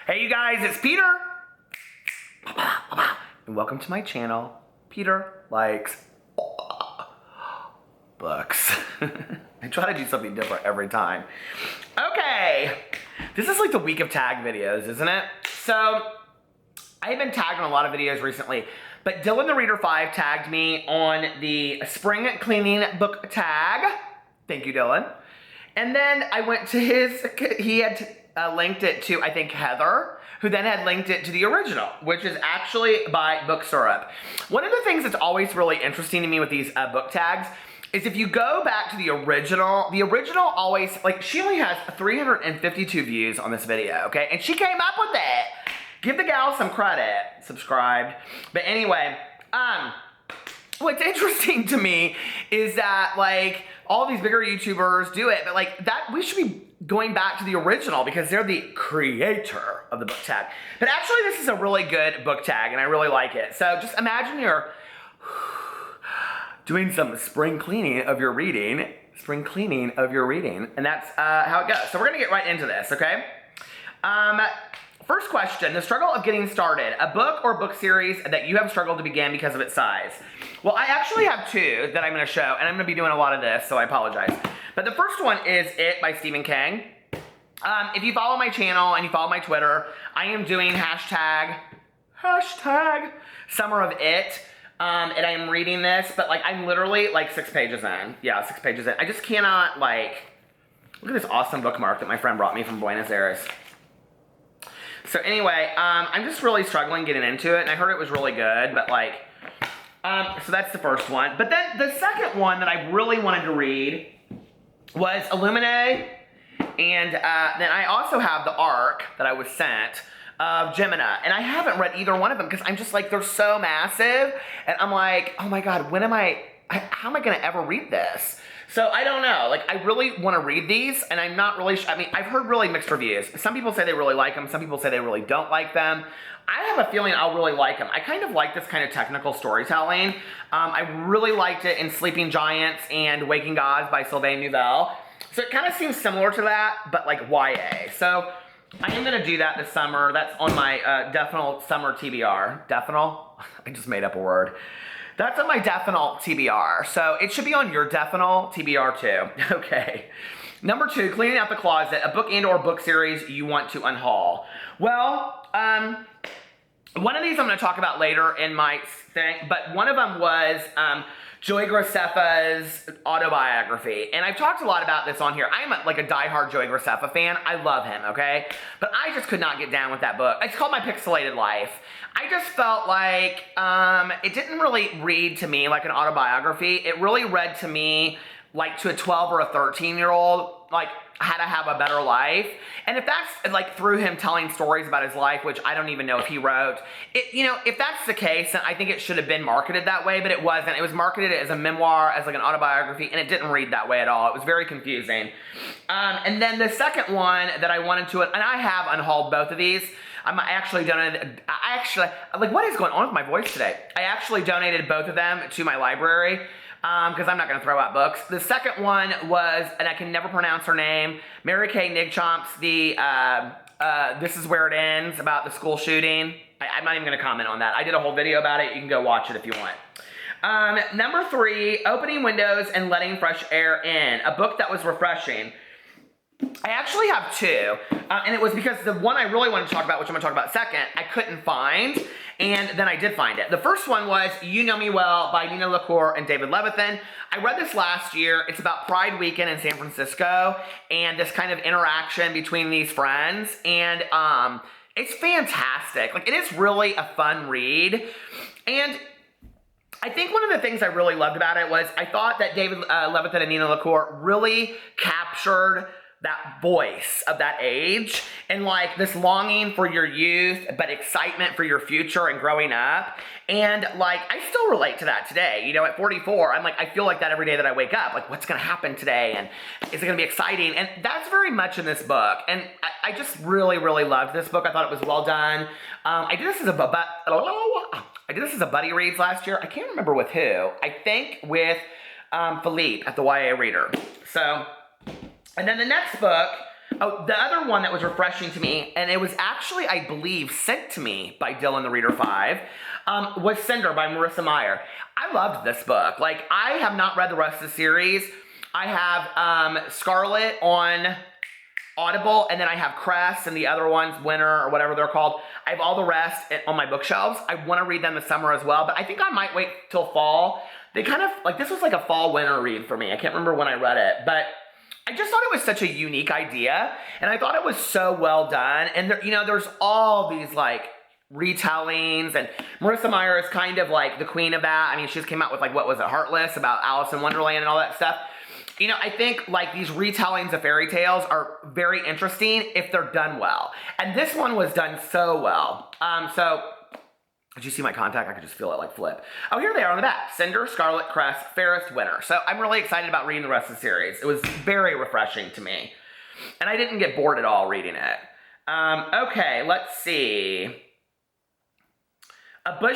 Hey you guys, it's Peter. And welcome to my channel. Peter likes books. I try to do something different every time. Okay, this is like the week of tag videos, isn't it? So, I've been tagged on a lot of videos recently, but Dylan the Reader 5 tagged me on the spring cleaning book tag. Thank you, Dylan. And then I went to he had linked it to, I think, Heather, who then had linked it to the original, which is actually by Book Syrup. One of the things that's always really interesting to me with these book tags is if you go back to the original always, like, she only has 352 views on this video, okay? And she came up with it. Give the gal some credit. Subscribed. But anyway, what's interesting to me is that, like, all these bigger YouTubers do it, but like that, we should be going back to the original because they're the creator of the book tag. But actually, this is a really good book tag, and I really like it. So just imagine you're doing some spring cleaning of your reading, and that's how it goes. So we're gonna get right into this, okay? First question, the struggle of getting started. A book or book series that you have struggled to begin because of its size. Well, I actually have two that I'm going to show, and I'm going to be doing a lot of this, so I apologize. But the first one is It by Stephen King. If you follow my channel and you follow my Twitter, I am doing hashtag Summer of It, and I am reading this, but like I'm literally like 6 pages in. Yeah, 6 pages in. I just cannot, like, look at this awesome bookmark that my friend brought me from Buenos Aires. So anyway, I'm just really struggling getting into it, and I heard it was really good, but like, so that's the first one. But then the second one that I really wanted to read was Illuminae, and then I also have the Arc that I was sent of Gemina, and I haven't read either one of them because I'm just like, they're so massive, and I'm like, oh my God, how am I gonna ever read this? So I don't know, like I really want to read these, and I'm not really I mean, I've heard really mixed reviews. Some people say they really like them, some people say they really don't like them. I have a feeling I'll really like them. I kind of like this kind of technical storytelling. I really liked it in Sleeping Giants and Waking Gods by Sylvain Neuvel. So it kind of seems similar to that, but like YA. So I am going to do that this summer. That's on my Definal Summer TBR. Definal? I just made up a word. That's on my Definal TBR. So it should be on your Definal TBR too. Okay. Number 2, cleaning out the closet, a book and or book series you want to unhaul. Well, one of these I'm going to talk about later in my thing, but one of them was Joey Graceffa's autobiography. And I've talked a lot about this on here. I'm like a diehard Joey Graceffa fan. I love him, okay? But I just could not get down with that book. It's called My Pixelated Life. I just felt like it didn't really read to me like an autobiography. It really read to me like to a 12 or a 13-year-old, like how to have a better life. And if that's like through him telling stories about his life, which I don't even know if he wrote, if that's the case, then I think it should have been marketed that way, but it wasn't. It was marketed as a memoir, as like an autobiography, and it didn't read that way at all. It was very confusing. And then the second one that I wanted to, and I have unhauled both of these. I actually donated, like, what is going on with my voice today? I actually donated both of them to my library because I'm not going to throw out books. The second one was, and I can never pronounce her name, Mary Kay Nigchomp's This Is Where It Ends, about the school shooting. I'm not even going to comment on that. I did a whole video about it. You can go watch it if you want. Number 3, Opening Windows and Letting Fresh Air In, a book that was refreshing. I actually have 2, and it was because the one I really wanted to talk about, which I'm going to talk about second, I couldn't find, and then I did find it. The first one was You Know Me Well by Nina LaCour and David Levithan. I read this last year. It's about Pride Weekend in San Francisco and this kind of interaction between these friends, and it's fantastic. Like, it is really a fun read, and I think one of the things I really loved about it was I thought that David Levithan and Nina LaCour really captured that voice of that age and like this longing for your youth but excitement for your future and growing up, and like I still relate to that today. At 44, I'm like, I feel like that every day that I wake up, like what's gonna happen today and is it gonna be exciting? And that's very much in this book, and I just really loved this book. I thought it was well done. I did this as a buddy reads last year. I can't remember with who. I think with Philippe at the YA Reader. So, and then the next book Oh, the other one that was refreshing to me, and it was actually, I believe, sent to me by Dylan the Reader 5, was Cinder by Marissa Meyer. I loved this book. Like, I have not read the rest of the series. I have Scarlet on Audible, and then I have Crest and the other ones, Winter or whatever they're called. I have all the rest on my bookshelves. I want to read them this summer as well, but I think I might wait till fall. They kind of, like, this was like a fall-winter read for me. I can't remember when I read it, but I just thought it was such a unique idea, and I thought it was so well done. And there, you know, there's all these like retellings, and Marissa Meyer is kind of like the queen of that. I mean, she just came out with like, what was it, Heartless, about Alice in Wonderland and all that stuff. You know, I think like these retellings of fairy tales are very interesting if they're done well. And this one was done so well. Did you see my contact? I could just feel it like flip. Oh, here they are on the back. Cinder, Scarlet, Crest, Fairest, Winter. So I'm really excited about reading the rest of the series. It was very refreshing to me. And I didn't get bored at all reading it. Okay, let's see. Number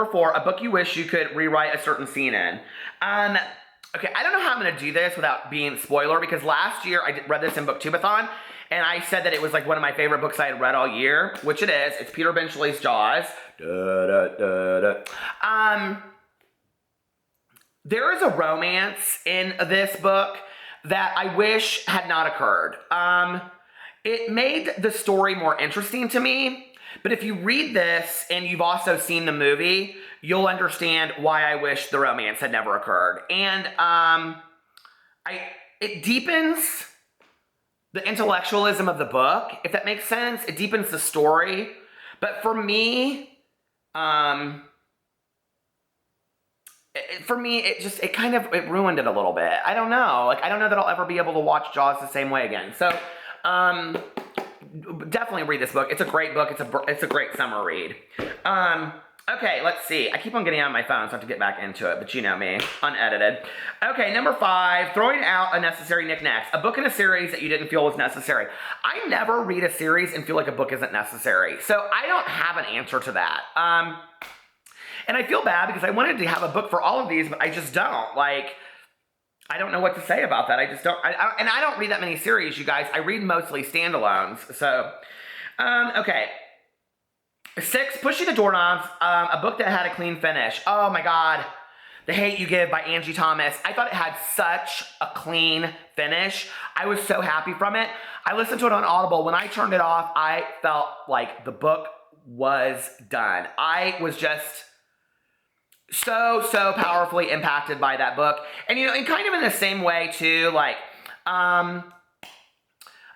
4, a book you wish you could rewrite a certain scene in. Okay, I don't know how I'm going to do this without being spoiler, because last year I read this in Booktubeathon, and I said that it was like one of my favorite books I had read all year, which it is. It's Peter Benchley's Jaws. There is a romance in this book that I wish had not occurred. It made the story more interesting to me, but if you read this and you've also seen the movie, you'll understand why I wish the romance had never occurred. And it deepens the intellectualism of the book, if that makes sense. It deepens the story. But for me, it ruined it a little bit. I don't know. Like, I don't know that I'll ever be able to watch Jaws the same way again. So, definitely read this book. It's a great book. It's a great summer read. Okay, let's see. I keep on getting on my phone, so I have to get back into it, but you know me, unedited. Okay, number 5, throwing out unnecessary knickknacks. A book in a series that you didn't feel was necessary. I never read a series and feel like a book isn't necessary, so I don't have an answer to that. And I feel bad because I wanted to have a book for all of these, but I just don't. Like, I don't know what to say about that. I just don't. And I don't read that many series, you guys. I read mostly standalones. So, okay. 6, Pushing the Doorknobs, a book that had a clean finish. Oh my God. The Hate You Give by Angie Thomas. I thought it had such a clean finish. I was so happy from it. I listened to it on Audible. When I turned it off, I felt like the book was done. I was just so powerfully impacted by that book. And, you know, and kind of in the same way too, like,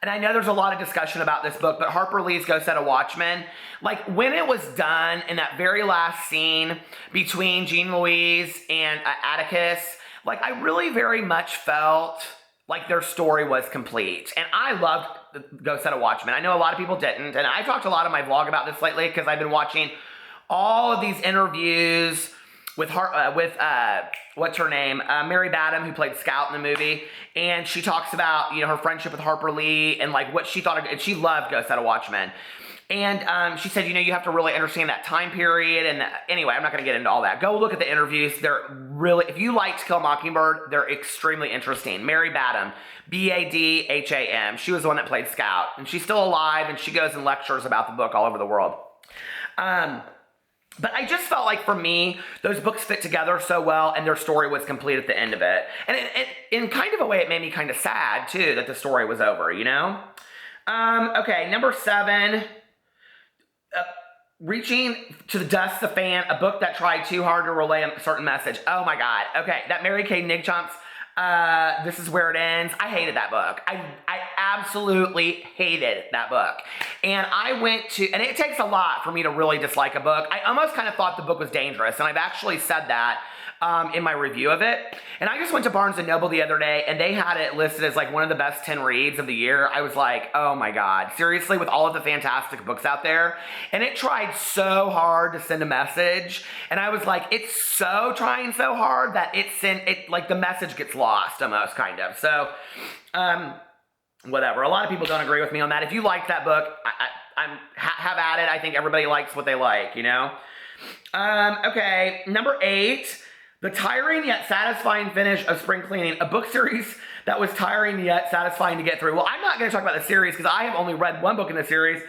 and I know there's a lot of discussion about this book, but Harper Lee's Go Set a Watchman, like when it was done in that very last scene between Jean Louise and Atticus, like I really very much felt like their story was complete. And I loved Go Set a Watchman. I know a lot of people didn't. And I talked a lot on my vlog about this lately because I've been watching all of these interviews with what's her name? Mary Badham, who played Scout in the movie. And she talks about, you know, her friendship with Harper Lee and like what she thought of, and she loved Go Set a Watchman. And she said, you know, you have to really understand that time period. And anyway, I'm not going to get into all that. Go look at the interviews. They're really, if you like To Kill a Mockingbird, they're extremely interesting. Mary Badham, Badham. She was the one that played Scout. And she's still alive, and she goes and lectures about the book all over the world. But I just felt like, for me, those books fit together so well, and their story was complete at the end of it. And in kind of a way, it made me kind of sad, too, that the story was over, you know? Okay, number 7, Reaching to the Dust the Fan, a book that tried too hard to relay a certain message. Oh, my God. Okay, that Mary Kay Nigchump's This Is Where It Ends. I hated that book. I absolutely hated that book. And I went to, and it takes a lot for me to really dislike a book. I almost kind of thought the book was dangerous, and I've actually said that in my review of it. And I just went to Barnes & Noble the other day, and they had it listed as like one of the best 10 reads of the year. I was like, oh my God, seriously, with all of the fantastic books out there. And it tried so hard to send a message. And I was like, it's so trying so hard that like the message gets lost almost, kind of. So, whatever. A lot of people don't agree with me on that. If you like that book, have at it. I think everybody likes what they like, you know? Okay, number 8, the tiring yet satisfying finish of Spring Cleaning, a book series that was tiring yet satisfying to get through. Well, I'm not going to talk about the series because I have only read one book in the series,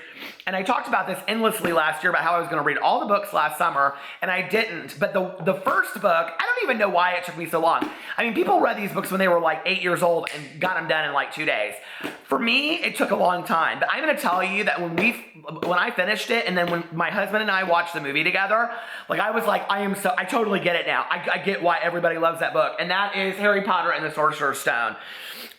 and I talked about this endlessly last year about how I was going to read all the books last summer, and I didn't. But the first book, I don't even know why it took me so long. I mean, people read these books when they were like 8 years old and got them done in like 2 days. For me, it took a long time. But I'm going to tell you that when I finished it, and then when my husband and I watched the movie together, like I was like, I totally get it now. I get why everybody loves that book, and that is Harry Potter and the Sorcerer's Stone.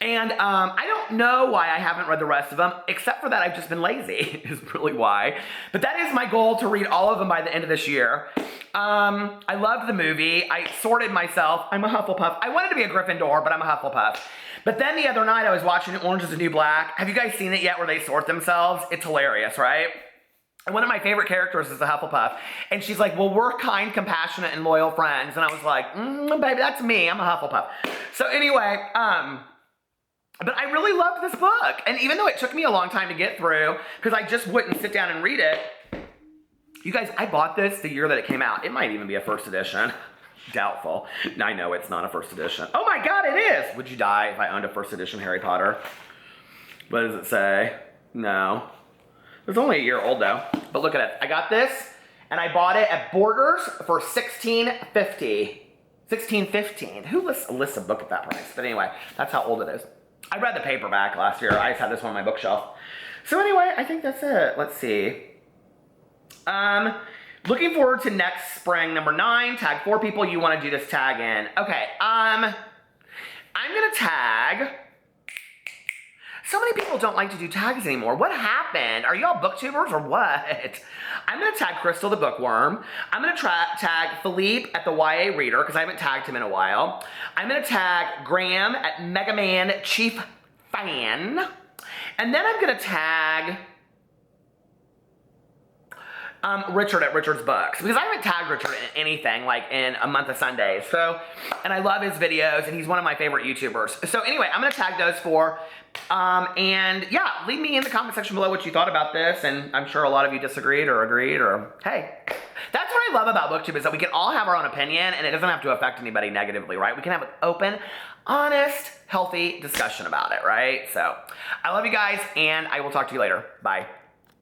And I don't know why I haven't read the rest of them, except for that I've just been lazy, is really why. But that is my goal, to read all of them by the end of this year. I loved the movie. I sorted myself. I'm a Hufflepuff. I wanted to be a Gryffindor, but I'm a Hufflepuff. But then the other night I was watching Orange is the New Black. Have you guys seen it yet, where they sort themselves? It's hilarious, right? And one of my favorite characters is a Hufflepuff. And she's like, well, we're kind, compassionate, and loyal friends. And I was like, baby, that's me. I'm a Hufflepuff. So anyway, but I really loved this book. And even though it took me a long time to get through, because I just wouldn't sit down and read it, you guys, I bought this the year that it came out. It might even be a first edition. Doubtful. I know it's not a first edition. Oh my God, it is! Would you die if I owned a first edition Harry Potter? What does it say? No. It's only a year old though. But look at it. I got this, and I bought it at Borders for $16.50. $16.15. Who lists a book at that price? But anyway, that's how old it is. I read the paperback last year. I just had this one on my bookshelf. So anyway, I think that's it. Let's see. Looking forward to next spring, number 9. Tag 4 people you want to do this tag in. Okay, I'm gonna tag. So many people don't like to do tags anymore. What happened? Are y'all booktubers or what? I'm gonna tag Crystal the Bookworm. I'm gonna tag Philippe at the YA Reader, because I haven't tagged him in a while. I'm gonna tag Graham at Mega Man Chief Fan. And then I'm gonna tag Richard at Richard's Books, because I haven't tagged Richard in anything like in a month of Sundays. So, and I love his videos, and he's one of my favorite YouTubers. So anyway, I'm gonna tag those 4. And yeah, leave me in the comment section below what you thought about this, and I'm sure a lot of you disagreed or agreed, or hey. That's what I love about BookTube, is that we can all have our own opinion, and it doesn't have to affect anybody negatively, right? We can have an open, honest, healthy discussion about it, right? So, I love you guys, and I will talk to you later. Bye.